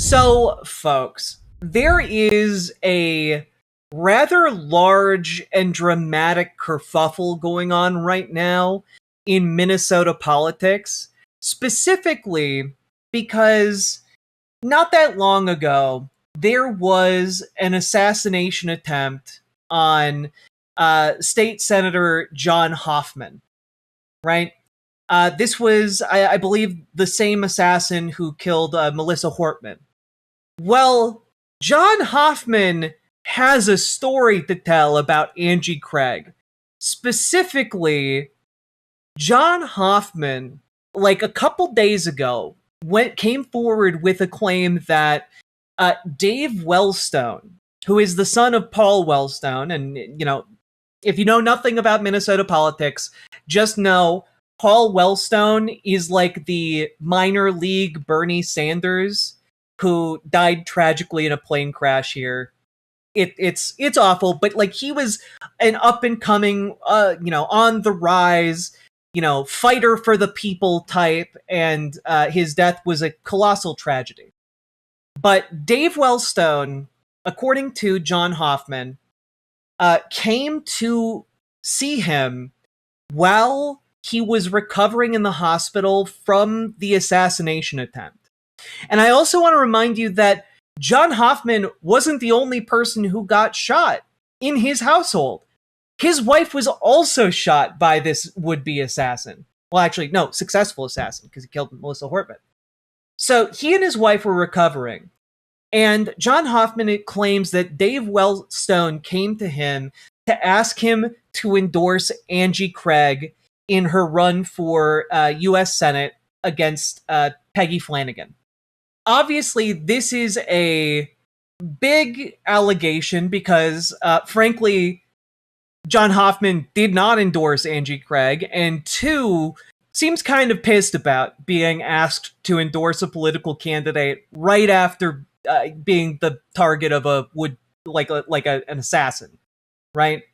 So, folks, there is a rather large and dramatic kerfuffle going on right now in Minnesota politics, specifically because not that long ago, there was an assassination attempt on State Senator John Hoffman, right? This was, I believe, the same assassin who killed Melissa Hortman. Well, John Hoffman has a story to tell about Angie Craig. Specifically, John Hoffman, like a couple days ago, came forward with a claim that Dave Wellstone, who is the son of Paul Wellstone, and if you know nothing about Minnesota politics, just know Paul Wellstone is like the minor league Bernie Sanders who died tragically in a plane crash here. It's awful, but like he was an up and coming, on the rise, fighter for the people type, and his death was a colossal tragedy. But Dave Wellstone, according to John Hoffman, came to see him while he was recovering in the hospital from the assassination attempt. And I also want to remind you that John Hoffman wasn't the only person who got shot in his household. His wife was also shot by this would-be assassin. Well, actually, no, successful assassin, because he killed Melissa Hortman. So he and his wife were recovering. And John Hoffman claims that Dave Wellstone came to him to ask him to endorse Angie Craig in her run for U.S. Senate against Peggy Flanagan. Obviously, this is a big allegation because, frankly, John Hoffman did not endorse Angie Craig, and two, seems kind of pissed about being asked to endorse a political candidate right after being the target of an assassin, right?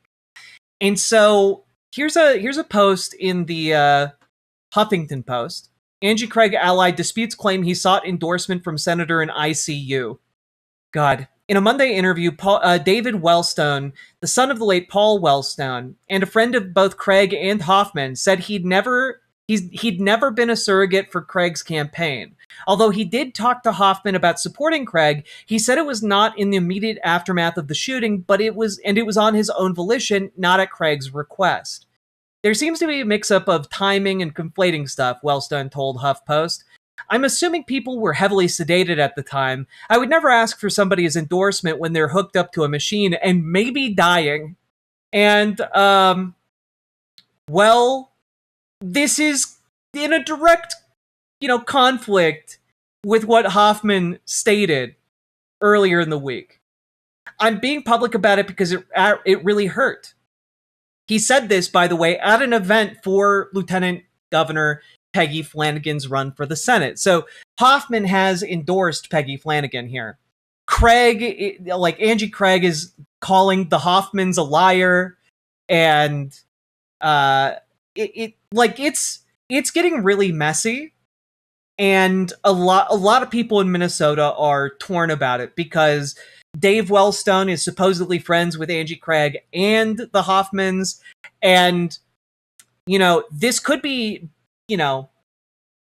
And so here's a post in the Huffington Post. Angie Craig ally disputes claim he sought endorsement from senator in ICU. God. In a Monday interview, David Wellstone, the son of the late Paul Wellstone, and a friend of both Craig and Hoffman, said he'd never been a surrogate for Craig's campaign. Although he did talk to Hoffman about supporting Craig, he said it was not in the immediate aftermath of the shooting, but it was on his own volition, not at Craig's request. There seems to be a mix-up of timing and conflating stuff, Wellstone told HuffPost. I'm assuming people were heavily sedated at the time. I would never ask for somebody's endorsement when they're hooked up to a machine and maybe dying. And, well, this is in a direct, conflict with what Hoffman stated earlier in the week. I'm being public about it because it really hurt. He said this, by the way, at an event for Lieutenant Governor Peggy Flanagan's run for the Senate. So Hoffman has endorsed Peggy Flanagan here. Angie Craig is calling the Hoffmans a liar, and it's getting really messy, and a lot of people in Minnesota are torn about it because Dave Wellstone is supposedly friends with Angie Craig and the Hoffmans, and this could be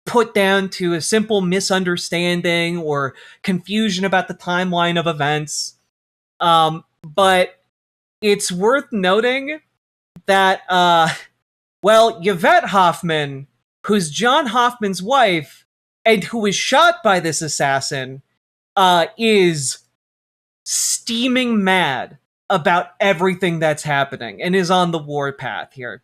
put down to a simple misunderstanding or confusion about the timeline of events. But it's worth noting that, Yvette Hoffman, who's John Hoffman's wife, and who was shot by this assassin, is steaming mad about everything that's happening and is on the warpath here.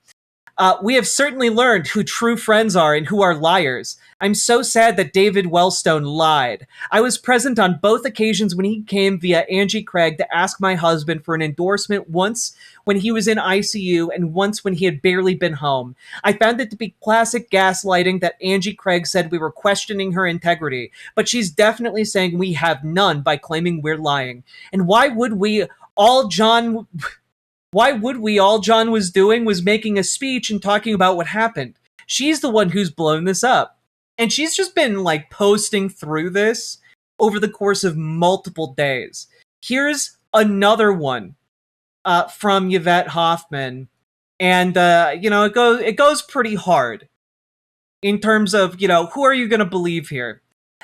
We have certainly learned who true friends are and who are liars. I'm so sad that David Wellstone lied. I was present on both occasions when he came via Angie Craig to ask my husband for an endorsement, once when he was in ICU and once when he had barely been home. I found it to be classic gaslighting that Angie Craig said we were questioning her integrity, but she's definitely saying we have none by claiming we're lying. And why would we? All John was doing was making a speech and talking about what happened. She's the one who's blown this up. And she's just been posting through this over the course of multiple days. Here's another one from Yvette Hoffman, and it goes pretty hard in terms of, who are you going to believe here?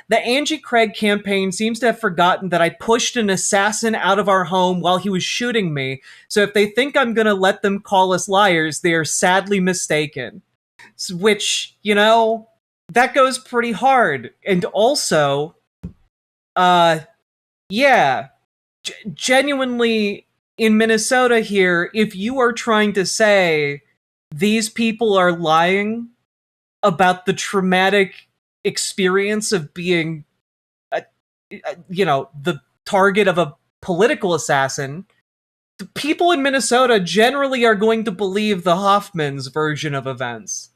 The Angie Craig campaign seems to have forgotten that I pushed an assassin out of our home while he was shooting me, so if they think I'm going to let them call us liars, they are sadly mistaken. Which, that goes pretty hard. And also, genuinely, in Minnesota here, if you are trying to say these people are lying about the traumatic experience of being, the target of a political assassin, the people in Minnesota generally are going to believe the Hoffman's version of events.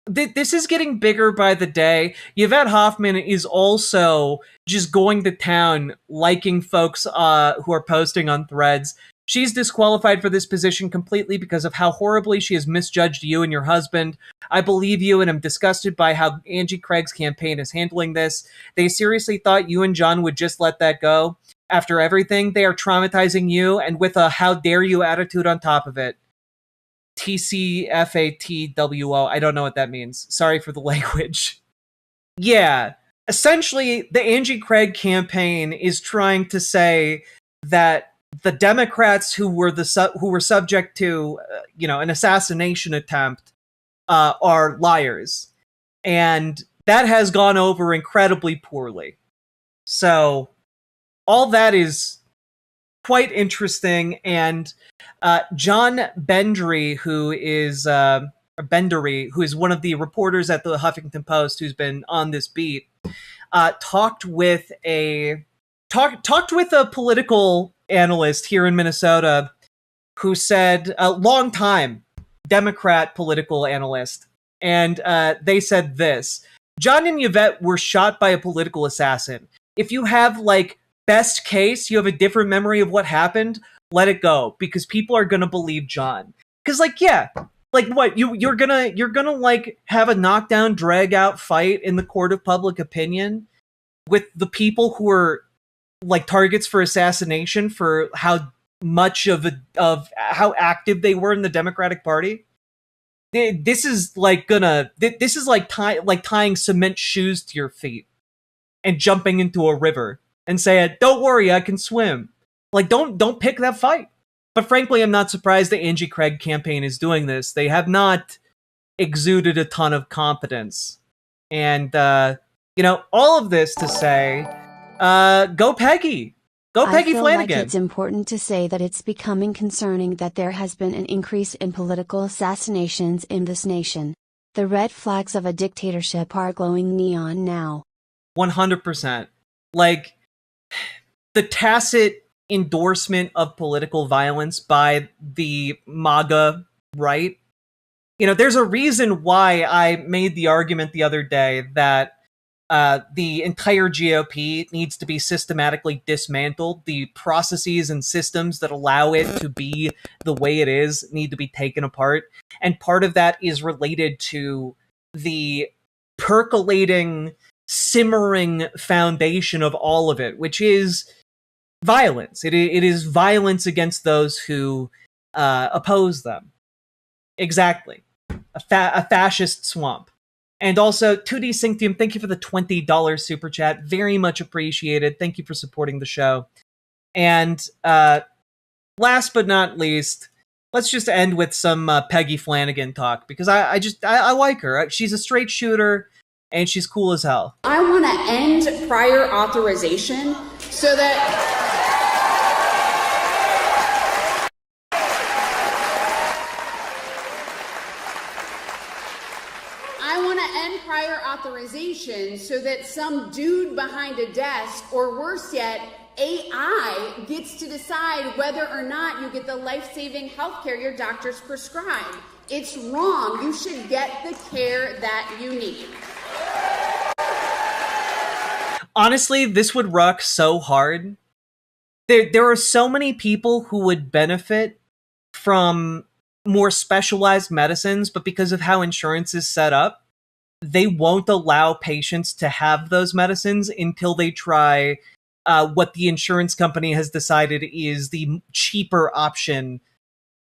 This is getting bigger by the day. Yvette Hoffman is also just going to town, liking folks who are posting on threads. She's disqualified for this position completely because of how horribly she has misjudged you and your husband. I believe you and am disgusted by how Angie Craig's campaign is handling this. They seriously thought you and John would just let that go. After everything, they are traumatizing you, and with a how dare you attitude on top of it. TCFATWO. I don't know what that means. Sorry for the language. Yeah. Essentially, the Angie Craig campaign is trying to say that the Democrats who were subject to, an assassination attempt, are liars, and that has gone over incredibly poorly. So, all that is quite interesting, and John Bendery, who is one of the reporters at the Huffington Post, who's been on this beat, talked with a political analyst here in Minnesota who said, a long-time Democrat political analyst, and they said this: John and Yvette were shot by a political assassin. If you have, best case, you have a different memory of what happened, let it go, because people are gonna believe John. Because, what, you're gonna have a knockdown, drag out fight in the court of public opinion with the people who are targets for assassination for how much of how active they were in the Democratic Party. This is tying cement shoes to your feet and jumping into a river and saying, "Don't worry, I can swim." Don't pick that fight. But frankly, I'm not surprised the Angie Craig campaign is doing this. They have not exuded a ton of competence. And, all of this to say, go Peggy! Go Peggy Flanagan! I feel like it's important to say that it's becoming concerning that there has been an increase in political assassinations in this nation. The red flags of a dictatorship are glowing neon now. 100%. The tacit endorsement of political violence by the MAGA right. There's a reason why I made the argument the other day that the entire GOP needs to be systematically dismantled. The processes and systems that allow it to be the way it is need to be taken apart. And part of that is related to the percolating, simmering foundation of all of it, which is violence. It is violence against those who oppose them. Exactly. A fascist swamp. And also, 2D Synctium, thank you for the $20 super chat. Very much appreciated. Thank you for supporting the show. And last but not least, let's just end with some Peggy Flanagan talk, because I like her. She's a straight shooter, and she's cool as hell. I want to end prior authorization so that... authorization so that some dude behind a desk, or worse yet, AI, gets to decide whether or not you get the life-saving healthcare your doctors prescribe. It's wrong. You should get the care that you need. Honestly, this would rock so hard. There are so many people who would benefit from more specialized medicines, but because of how insurance is set up, they won't allow patients to have those medicines until they try what the insurance company has decided is the cheaper option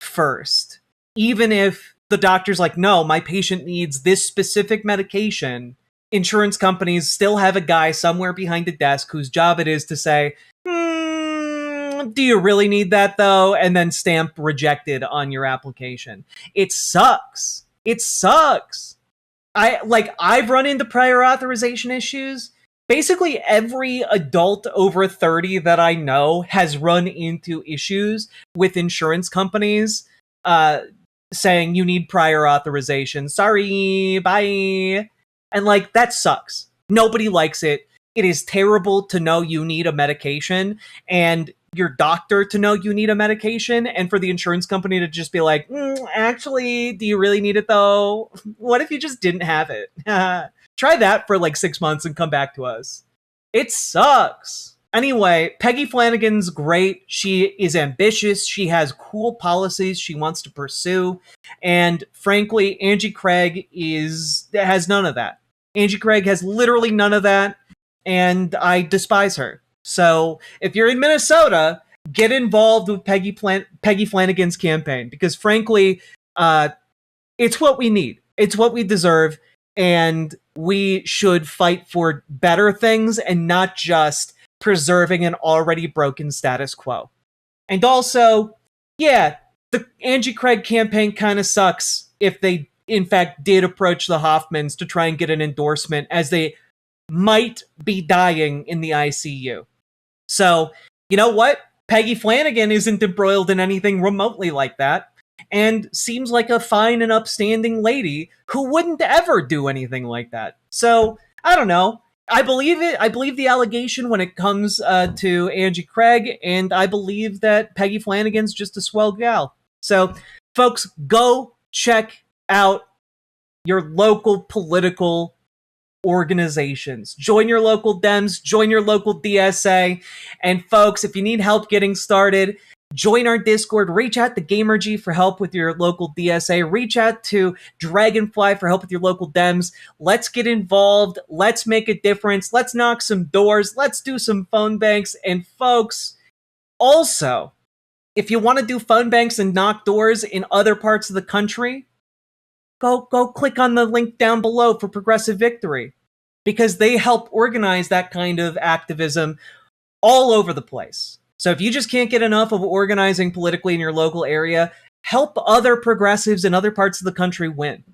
first. Even if the doctor's like, no, my patient needs this specific medication, insurance companies still have a guy somewhere behind a desk whose job it is to say, do you really need that though? And then stamp rejected on your application. It sucks. It sucks. I've run into prior authorization issues. Basically every adult over 30 that I know has run into issues with insurance companies saying you need prior authorization. Sorry, bye. And that sucks. Nobody likes it. It is terrible to know you need a medication and your doctor to know you need a medication, and for the insurance company to just be like, actually, do you really need it though? What if you just didn't have it? Try that for 6 months and come back to us. It sucks. Anyway, Peggy Flanagan's great. She is ambitious. She has cool policies she wants to pursue. And frankly, Angie Craig has none of that. Angie Craig has literally none of that. And I despise her. So if you're in Minnesota, get involved with Peggy Flanagan's campaign, because frankly, it's what we need. It's what we deserve. And we should fight for better things and not just preserving an already broken status quo. And also, yeah, the Angie Craig campaign kind of sucks if they, in fact, did approach the Hoffmans to try and get an endorsement, as they might be dying in the ICU. So, you know what? Peggy Flanagan isn't embroiled in anything remotely like that, and seems like a fine and upstanding lady who wouldn't ever do anything like that. So, I don't know. I believe it. I believe the allegation when it comes to Angie Craig, and I believe that Peggy Flanagan's just a swell gal. So, folks, go check out your local political organizations. Join your local Dems, join your local DSA, and folks, if you need help getting started, join our Discord, reach out to Gamergy for help with your local DSA, reach out to Dragonfly for help with your local Dems. Let's get involved, let's make a difference, let's knock some doors, let's do some phone banks, and folks, also, if you want to do phone banks and knock doors in other parts of the country, go click on the link down below for Progressive Victory, because they help organize that kind of activism all over the place. So if you just can't get enough of organizing politically in your local area, help other progressives in other parts of the country win.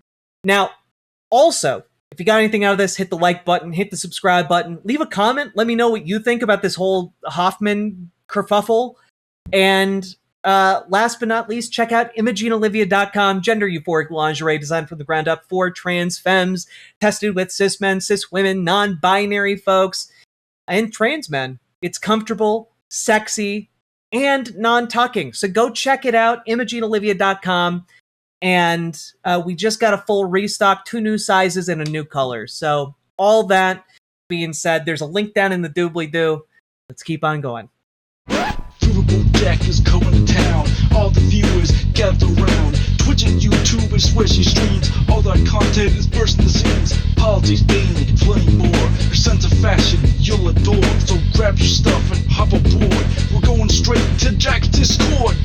Now, also, if you got anything out of this, hit the like button, hit the subscribe button, leave a comment, let me know what you think about this whole Hoffman kerfuffle, and last but not least, check out ImogeneOlivia.com, gender euphoric lingerie designed from the ground up for trans femmes, tested with cis men, cis women, non-binary folks, and trans men. It's comfortable, sexy, and non-tucking. So go check it out, ImogeneOlivia.com. And we just got a full restock, 2 new sizes and a new color. So all that being said, there's a link down in the doobly-doo. Let's keep on going. Riverboat deck is coming to town. All the viewers gather round. Twitch and YouTube and swishy streams. All that content is bursting the scenes. Politics, gaming, and plenty more. Your sense of fashion you'll adore. So grab your stuff and hop aboard. We're going straight to Jack's Discord.